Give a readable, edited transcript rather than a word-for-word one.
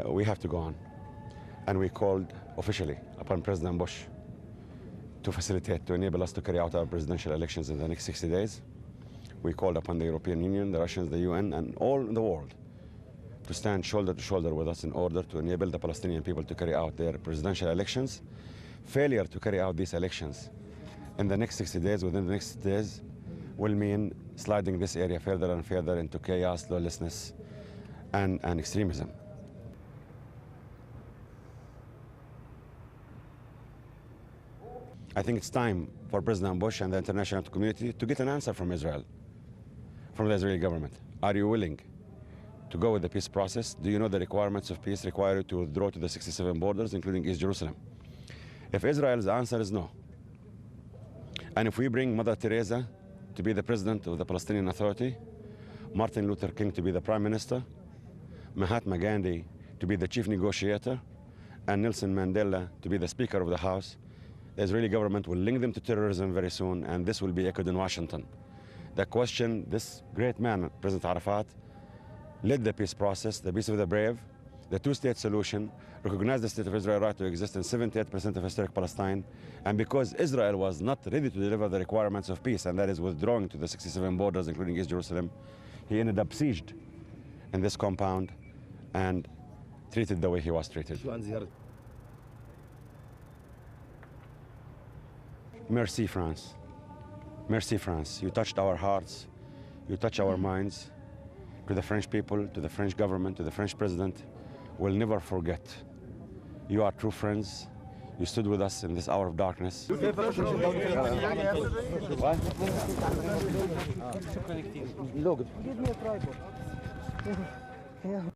We have to go on. And we called officially upon President Bush to facilitate, to enable us to carry out our presidential elections in the next 60 days. We called upon the European Union, the Russians, the UN, and all in the world to stand shoulder to shoulder with us in order to enable the Palestinian people to carry out their presidential elections. Failure to carry out these elections in the next 60 days, within the next days, will mean sliding this area further and further into chaos, lawlessness, and extremism. I think it's time for President Bush and the international community to get an answer from Israel, from the Israeli government. Are you willing to go with the peace process? Do you know the requirements of peace require you to withdraw to the 67 borders, including East Jerusalem? If Israel's answer is no, and if we bring Mother Teresa to be the president of the Palestinian Authority, Martin Luther King to be the prime minister, Mahatma Gandhi to be the chief negotiator, and Nelson Mandela to be the speaker of the House, the Israeli government will link them to terrorism very soon, and this will be echoed in Washington. The question, this great man, President Arafat, led the peace process, the peace of the brave, the two-state solution, recognized the state of Israel right to exist in 78% of historic Palestine, and because Israel was not ready to deliver the requirements of peace, and that is withdrawing to the 67 borders, including East Jerusalem, he ended up sieged in this compound and treated the way he was treated. Merci, France. Merci, France. You touched our hearts. You touched our minds. To the French people, to the French government, to the French president, we'll never forget. You are true friends. You stood with us in this hour of darkness. Give me a tripod.